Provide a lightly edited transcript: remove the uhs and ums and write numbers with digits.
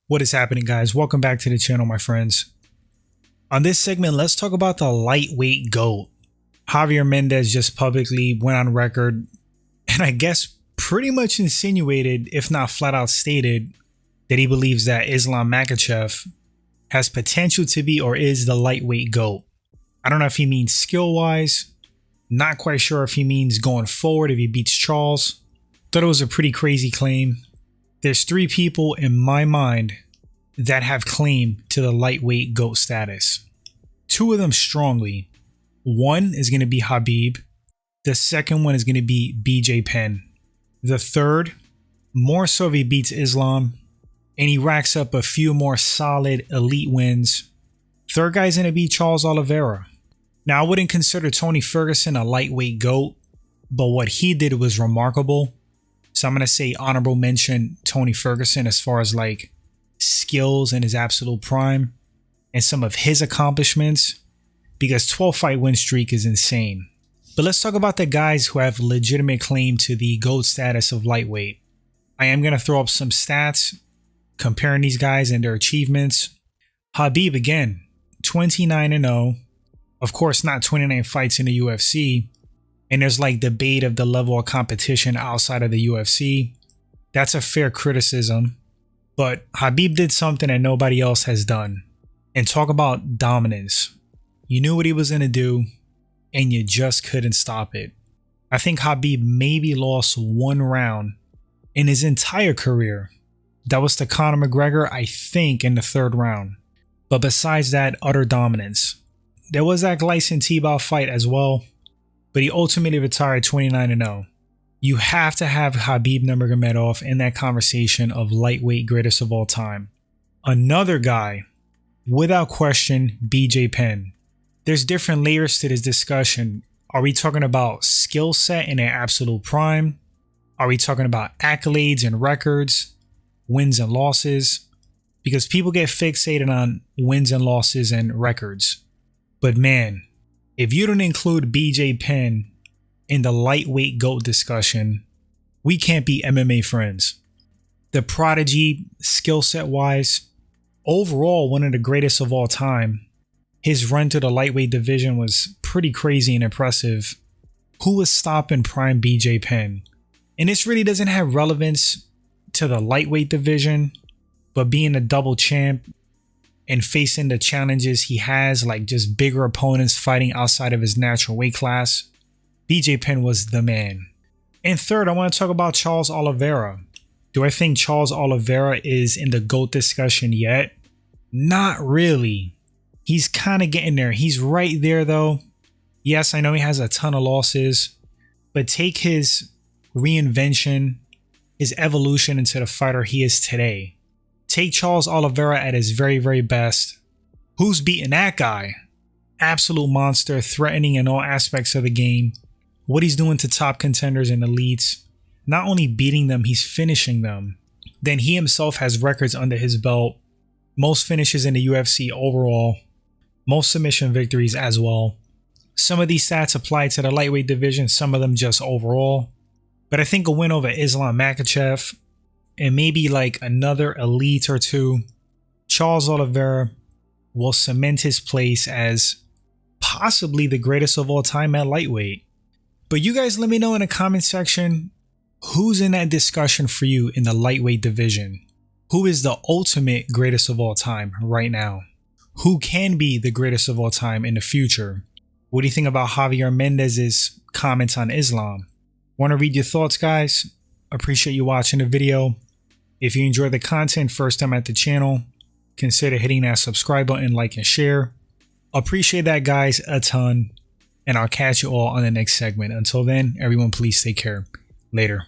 What is happening, guys? Welcome back to the channel, my friends. On this segment, let's talk about the lightweight GOAT. Javier Mendez just publicly went on record and I guess pretty much insinuated, if not flat out stated, that he believes that Islam Makhachev has potential to be or is the lightweight GOAT. I don't know if he means skill-wise. Not quite sure if he means going forward if he beats Charles. Thought it was a pretty crazy claim. There's three people in my mind that have claim to the lightweight GOAT status. Two of them strongly. One is going to be Khabib. The second one is going to be B.J.P.N. The third, more so if he beats Islam and he racks up a few more solid elite wins. Third guy's going to be Charles Oliveira. Now, I wouldn't consider Tony Ferguson a lightweight GOAT, but what he did was remarkable. So I'm going to say honorable mention Tony Ferguson as far as like skills in his absolute prime and some of his accomplishments, because 12 fight win streak is insane. But let's talk about the guys who have legitimate claim to the GOAT status of lightweight. I am going to throw up some stats comparing these guys and their achievements. Khabib, again, 29-0. Of course, not 29 fights in the UFC. And there's like debate of the level of competition outside of the UFC. That's a fair criticism. But Khabib did something that nobody else has done. And talk about dominance. You knew what he was going to do, and you just couldn't stop it. I think Khabib maybe lost one round in his entire career. That was to Conor McGregor, I think, in the third round. But besides that, utter dominance. There was that Gleison Tebow fight as well, but he ultimately retired 29-0. You have to have Khabib Nurmagomedov in that conversation of lightweight greatest of all time. Another guy, without question, B.J.P.N. There's different layers to this discussion. Are we talking about skill set in their absolute prime? Are we talking about accolades and records, wins and losses? Because people get fixated on wins and losses and records. But man, if you don't include B.J.P.N. in the lightweight GOAT discussion, we can't be MMA friends. The prodigy, skill set wise, overall one of the greatest of all time. His run to the lightweight division was pretty crazy and impressive. Who was stopping prime B.J.P.N.? And this really doesn't have relevance to the lightweight division, but being a double champ and facing the challenges he has, like just bigger opponents fighting outside of his natural weight class, B.J.P.N. was the man. And third, I want to talk about Charles Oliveira. Do I think Charles Oliveira is in the GOAT discussion yet? Not really. He's kind of getting there. He's right there though. Yes, I know he has a ton of losses, but take his reinvention, his evolution into the fighter he is today. Take Charles Oliveira at his very, very best. Who's beating that guy? Absolute monster, threatening in all aspects of the game. What he's doing to top contenders and elites. Not only beating them, he's finishing them. Then he himself has records under his belt. Most finishes in the UFC overall. Most submission victories as well. Some of these stats apply to the lightweight division, some of them just overall. But I think a win over Islam Makhachev and maybe like another elite or two, Charles Oliveira will cement his place as possibly the greatest of all time at lightweight. But you guys let me know in the comment section, who's in that discussion for you in the lightweight division? Who is the ultimate greatest of all time right now? Who can be the greatest of all time in the future? What do you think about Javier Mendez's comments on Islam? Want to read your thoughts, guys? Appreciate you watching the video. If you enjoyed the content first time at the channel, consider hitting that subscribe button, like, and share. Appreciate that, guys, a ton. And I'll catch you all on the next segment. Until then, everyone, please take care. Later.